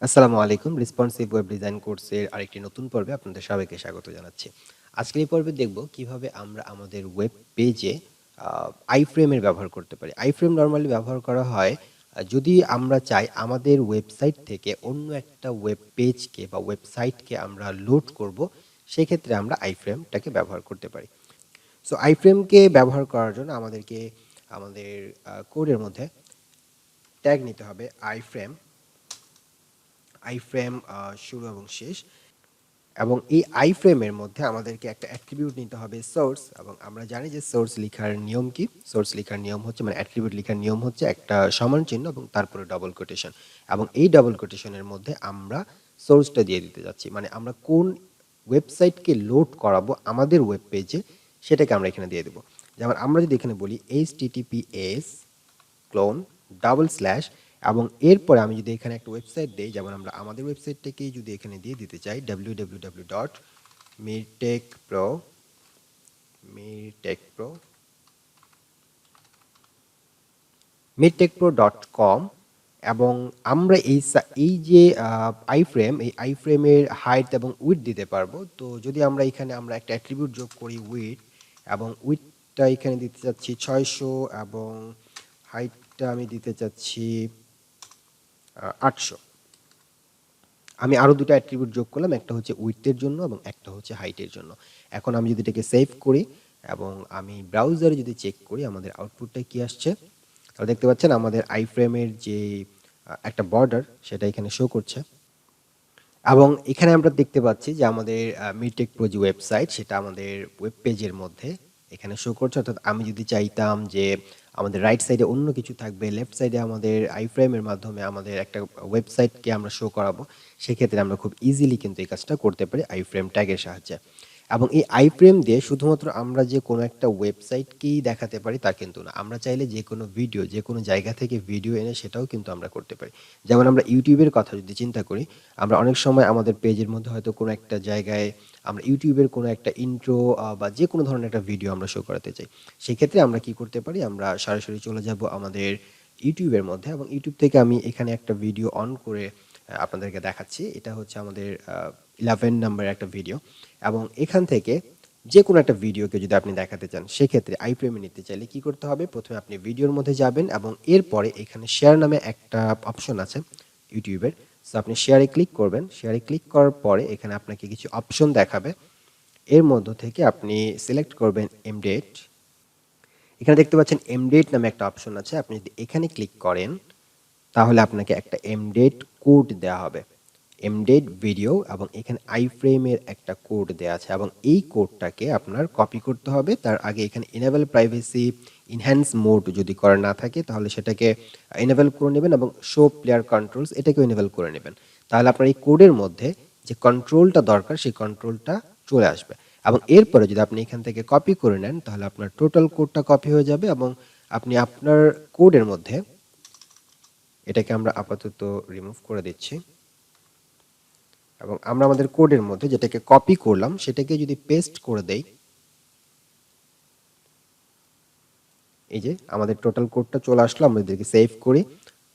আসসালামু আলাইকুম। Responsive web design কোর্সের আরেকটি নতুন পর্বে আপনাদের সবাইকে স্বাগত জানাচ্ছি। আজকের এই পর্বে দেখব কিভাবে আমরা আমাদের ওয়েব পেজে আইফ্রেমের ব্যবহার করতে পারি। আইফ্রেম নরমালি ব্যবহার করা হয় যদি আমরা চাই আমাদের ওয়েবসাইট থেকে অন্য একটা ওয়েব পেজকে বা ওয়েবসাইটকে আমরা লোড করব, সেক্ষেত্রে আমরা আইফ্রেমটাকে ব্যবহার করতে পারি। সো আইফ্রেমকে ব্যবহার করার জন্য আমাদেরকে আমাদের কোডের মধ্যে ট্যাগ নিতে হবে আইফ্রেম শুরু এবং শেষ। এবং এই আইফ্রেমের মধ্যে আমাদেরকে একটা অ্যাট্রিবিউট নিতে হবে সোর্স, এবং আমরা জানি যে সোর্স লেখার নিয়ম কি। সোর্স লেখার নিয়ম হচ্ছে, মানে অ্যাট্রিবিউট লেখার নিয়ম হচ্ছে একটা সমান চিহ্ন এবং তারপরে ডবল কোটেশন। এবং এই ডবল কোটেশনের মধ্যে আমরা সোর্সটা দিয়ে দিতে যাচ্ছি, মানে আমরা কোন ওয়েবসাইটকে লোড করাবো আমাদের ওয়েব পেজে সেটাকে আমরা এখানে দিয়ে দেবো। যেমন আমরা যদি এখানে বলি https ক্লোন ডাবল স্ল্যাশ, এবং এরপরে আমি যদি এখানে একটা ওয়েবসাইট দিই, যেমন আমরা আমাদের ওয়েবসাইটটাকেই যদি এখানে দিয়ে দিতে চাই www.mirtechpro mirtechpro.com, এবং আমরা এই যে এই আইফ্রেমের হাইট এবং উইডথ দিতে পারবো। তো যদি আমরা এখানে একটা অ্যাট্রিবিউট যোগ করি উইডথ, এবং উইডথটা এখানে দিতে চাচ্ছি 600, এবং হাইটটা আমি দিতে চাচ্ছি 800। আমি আরও দুটো অ্যাট্রিবিউট যোগ করলাম, একটা হচ্ছে উইডথের জন্য এবং একটা হচ্ছে হাইটের জন্য। এখন আমি যদি এটাকে সেভ করি এবং আমি ব্রাউজারে যদি চেক করি আমাদের আউটপুটটা কি আসছে, তাহলে দেখতে পাচ্ছেন আমাদের আইফ্রেমের যে একটা বর্ডার সেটা এখানে শো করছে। এবং এখানে আমরা দেখতে পাচ্ছি যে আমাদের মিটেক প্রো যে ওয়েবসাইট সেটা আমাদের ওয়েব পেজের মধ্যে এখানে শো করছে। অর্থাৎ আমি যদি চাইতাম যে আমাদের রাইট সাইডে অন্য কিছু থাকবে, লেফট সাইডে আমাদের আইফ্রেমের মাধ্যমে আমাদের একটা ওয়েবসাইটকে আমরা শো করাবো, সেক্ষেত্রে আমরা খুব ইজিলি কিন্তু এই কাজটা করতে পারি আইফ্রেম ট্যাগের সাহায্যে। এবং এই আইফ্রেম দিয়ে শুধুমাত্র আমরা যে কোনো একটা ওয়েবসাইটকেই দেখাতে পারি তা কিন্তু না, আমরা চাইলে যে কোনো ভিডিও যে কোনো জায়গা থেকে ভিডিও এনে সেটাও কিন্তু আমরা করতে পারি। যেমন আমরা ইউটিউবের কথা যদি চিন্তা করি, আমরা অনেক সময় আমাদের পেজের মধ্যে হয়তো কোনো একটা জায়গায় আমরা ইউটিউবের কোনো একটা ইন্ট্রো বা যে কোনো ধরনের একটা ভিডিও আমরা শো করাতে চাই। সেক্ষেত্রে আমরা কি করতে পারি, আমরা সরাসরি চলে যাব আমাদের ইউটিউবের মধ্যে, এবং ইউটিউব থেকে আমি এখানে একটা ভিডিও অন করে আপনাদেরকে দেখাচ্ছি। এটা হচ্ছে আমাদের 11 নাম্বারের একটা ভিডিও, এবং এখান থেকে যে কোনো একটা ভিডিওকে যদি আপনি দেখাতে চান সেক্ষেত্রে আইফ্রেমে নিতে চাইলে কি করতে হবে, প্রথমে আপনি ভিডিওর মধ্যে যাবেন এবং এরপরে এখানে শেয়ার নামে একটা অপশন আছে ইউটিউবের। সো আপনি শেয়ারে ক্লিক করবেন, শেয়ারে ক্লিক করার পরে এখানে আপনাকে কিছু অপশন দেখাবে, এর মধ্য থেকে আপনি সিলেক্ট করবেন এমডেট। এখানে দেখতে পাচ্ছেন এমডেট নামে একটা অপশন আছে, আপনি যদি এখানে ক্লিক করেন তাহলে আপনাকে একটা এমডেট কোড দেওয়া হবে, এমডেট ভিডিও, এবং এখানে আইফ্রেমের একটা কোড দেওয়া আছে, এবং এই কোডটাকে আপনার কপি করতে হবে। তার আগে এখানে এনেবল প্রাইভেসি ইনহ্যান্স মোড যদি করা না থাকে তাহলে সেটাকে এনেবল করে নেবেন, এবং শো প্লেয়ার কন্ট্রোলস এটাকেও এনেবল করে নেবেন। তাহলে আপনার এই কোডের মধ্যে যে কন্ট্রোলটা দরকার সেই কন্ট্রোলটা চলে আসবে। এবং এরপরে যদি আপনি এখান থেকে কপি করে নেন তাহলে আপনার টোটাল কোডটা কপি হয়ে যাবে, এবং আপনি আপনার কোডের মধ্যে এটাকে আমরা আপাতত রিমুভ করে দিচ্ছি, এবং আমরা আমাদের কোডের মধ্যে যেটাকে কপি করলাম সেটাকে যদি পেস্ট করে দেই, এই যে আমাদের টোটাল কোডটা চলে আসলো। আমরা এদেরকে সেভ করি,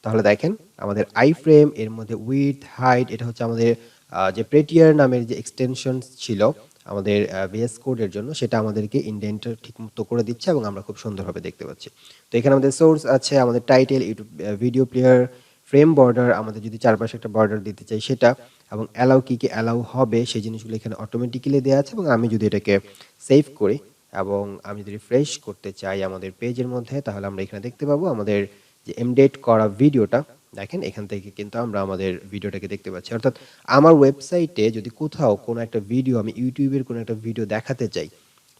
তাহলে দেখেন আমাদের আইফ্রেম এর মধ্যে উইথ হাইট, এটা হচ্ছে আমাদের যে প্রেটিয়ার নামের যে এক্সটেনশন ছিল আমাদের ভিএস কোডের জন্য, সেটা আমাদেরকে ইনডেন্টার ঠিক মতো করে দিচ্ছে এবং আমরা খুব সুন্দরভাবে দেখতে পাচ্ছি। তো এখানে আমাদের সোর্স আছে, আমাদের title, YouTube video player, frame border, আমাদের যদি চারপাশে একটা বর্ডার দিতে চাই সেটা, এবং অ্যালাউ কি কি অ্যালাউ হবে সেই জিনিসগুলো এখানে অটোমেটিক্যালি দেওয়া আছে। এবং আমি যদি এটাকে সেভ করি এবং আমি যদি রিফ্রেশ করতে চাই আমাদের পেজের মধ্যে, তাহলে আমরা এখানে দেখতে পাবো আমাদের যে এমডেট করা ভিডিওটা। দেখেন এখান থেকে কিন্তু আমরা আমাদের ভিডিওটাকে দেখতে পাচ্ছি। অর্থাৎ আমার ওয়েবসাইটে যদি কোথাও কোনো একটা ভিডিও, আমি ইউটিউবের কোনো একটা ভিডিও দেখাতে চাই,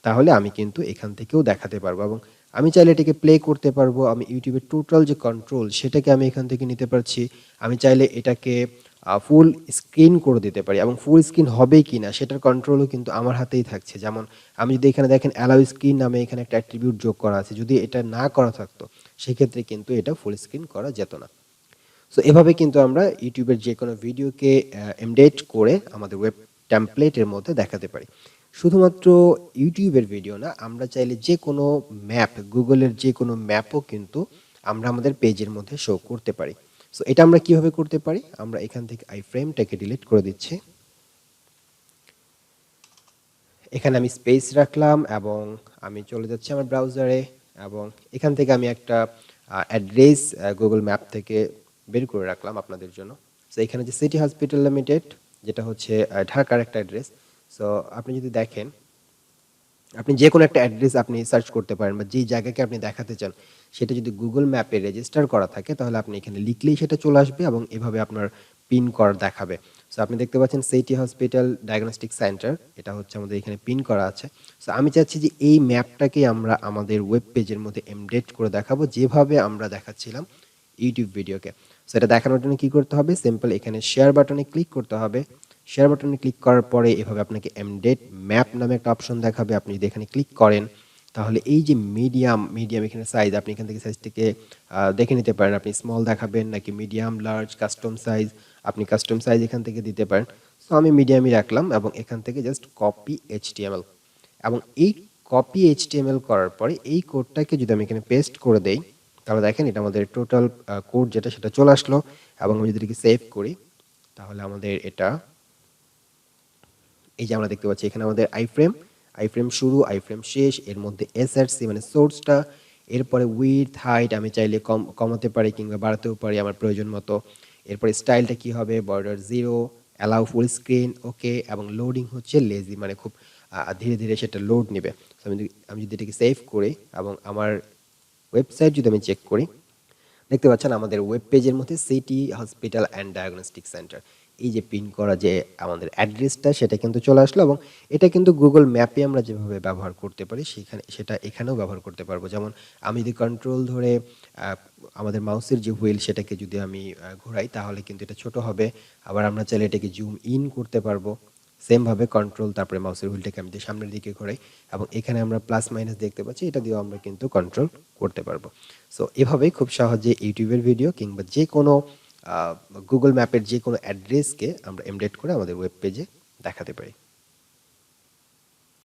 তাহলে আমি কিন্তু এখান থেকেও দেখাতে পারবো, এবং আমি চাইলে এটাকে প্লে করতে পারবো। আমি ইউটিউবের টোটাল যে কন্ট্রোল সেটাকে আমি এখান থেকে নিতে পারছি। আমি চাইলে এটাকে ফুল স্ক্রিন করে দিতে পারি, এবং ফুল স্ক্রিন হবে কি না সেটার কন্ট্রোলও কিন্তু আমার হাতেই থাকছে। যেমন আমি যদি এখানে দেখেন অ্যালাউ স্ক্রিন নামে এখানে একটা অ্যাট্রিবিউট যোগ করা আছে, যদি এটা না করা থাকতো সেক্ষেত্রে কিন্তু এটা ফুল স্ক্রিন করা যেত না। সো এভাবে কিন্তু আমরা ইউটিউবের যে কোনো ভিডিওকে এমডেট করে আমাদের ওয়েব টেমপ্লেটের মধ্যে দেখাতে পারি। শুধুমাত্র ইউটিউবের ভিডিও না, আমরা চাইলে যে কোনো ম্যাপ, গুগলের যে কোনো ম্যাপও কিন্তু আমরা আমাদের পেজের মধ্যে শো করতে পারি। সো এটা আমরা কিভাবে করতে পারি, আমরা এখান থেকে iframeটাকে ডিলিট করে দিচ্ছি। এখানে আমি স্পেস রাখলাম এবং আমি চলে যাচ্ছি আমার ব্রাউজারে এবং এখান থেকে আমি একটা অ্যাড্রেস গুগল ম্যাপ থেকে বের করে রাখলাম আপনাদের জন্য। সো এখানে যে সিটি হসপিটাল লিমিটেড, যেটা হচ্ছে ঢাকার একটা অ্যাড্রেস। সো আপনি যদি দেখেন, আপনি যে কোনো একটা অ্যাড্রেস আপনি সার্চ করতে পারেন বা যেই জায়গাকে আপনি দেখাতে চান সেটা যদি গুগল ম্যাপে রেজিস্টার করা থাকে তাহলে আপনি এখানে লিখলেই সেটা চলে আসবে এবং এভাবে আপনার পিন করা দেখাবে। সো আপনি দেখতে পাচ্ছেন সিটি হসপিটাল ডায়াগনস্টিক সেন্টার, এটা হচ্ছে আমাদের এখানে পিন করা আছে। সো আমি চাচ্ছি যে এই ম্যাপটাকে আমরা আমাদের ওয়েব পেজের মধ্যে এমবেড করে দেখাবো, যেভাবে আমরা দেখাচ্ছিলাম ইউটিউব ভিডিওকে। সো এটা দেখানোর জন্য কি করতে হবে, সিম্পল এখানে শেয়ার বাটনে ক্লিক করতে হবে। শেয়ার বাটনে ক্লিক করার পরে এভাবে আপনাকে এমডেড ম্যাপ নামে একটা অপশন দেখাবে। আপনি যদি এখানে ক্লিক করেন তাহলে এই যে মিডিয়াম এখানে সাইজ, আপনি এখান থেকে সাইজটিকে দেখে নিতে পারেন, আপনি স্মল দেখাবেন নাকি মিডিয়াম, লার্জ, কাস্টম সাইজ, আপনি কাস্টম সাইজ এখান থেকে দিতে পারেন। সো আমি মিডিয়ামই রাখলাম এবং এখান থেকে জাস্ট কপি এইচটিএমএল, এবং এই কপি এইচটিএমএল করার পরে এই কোডটাকে যদি আমি এখানে পেস্ট করে দেই তাহলে দেখেন এটা আমাদের টোটাল কোড যেটা সেটা চলে আসলো। এবং আমি যদি এটাকে সেভ করি তাহলে আমাদের এটা, এই যে আমরা দেখতে পাচ্ছি এখানে আমাদের আইফ্রেম শুরু, আইফ্রেম শেষ, এর মধ্যে এসআরসি মানে সোর্সটা, এরপরে উইডথ হাইট আমি চাইলে কমাতে পারি কিংবা বাড়াতেও পারি আমার প্রয়োজন মতো। এরপরে স্টাইলটা কি হবে, বর্ডার 0, অ্যালাউ ফুল স্ক্রিন, ওকে, এবং লোডিং হচ্ছে লেজি, মানে খুব ধীরে ধীরে সেটা লোড নেবে। আমি যদি এটাকে সেভ করি এবং আমার ওয়েবসাইট যদি আমি চেক করি, দেখতে পাচ্ছেন আমাদের ওয়েব পেজের মধ্যে city hospital and diagnostic centre, এই যে পিন করা যে আমাদের অ্যাড্রেসটা সেটা কিন্তু চলে আসলো। এবং এটা কিন্তু গুগল ম্যাপে আমরা যেভাবে ব্যবহার করতে পারি সেটা এখানেও ব্যবহার করতে পারবো। যেমন আমি যদি কন্ট্রোল ধরে আমাদের মাউসের যে হুইল সেটাকে যদি আমি ঘোরাই তাহলে কিন্তু এটা ছোট হবে। আবার আমরা চাইলে এটাকে জুম ইন করতে পারবো। সেমভাবে কন্ট্রোল তারপরে মাউসের হুইলটাকে আমি দিয়ে সামনের দিকে ঘোরাই এবং এখানে আমরা প্লাস মাইনাস দেখতে পাচ্ছি, এটা দিয়েও আমরা কিন্তু কন্ট্রোল করতে পারবো। সো এভাবেই খুব সহজে ইউটিউবের ভিডিও কিংবা যে কোনো গুগল ম্যাপের যে কোনো অ্যাড্রেসকে আমরা এমডেট করে আমাদের ওয়েব পেজে দেখাতে পারি।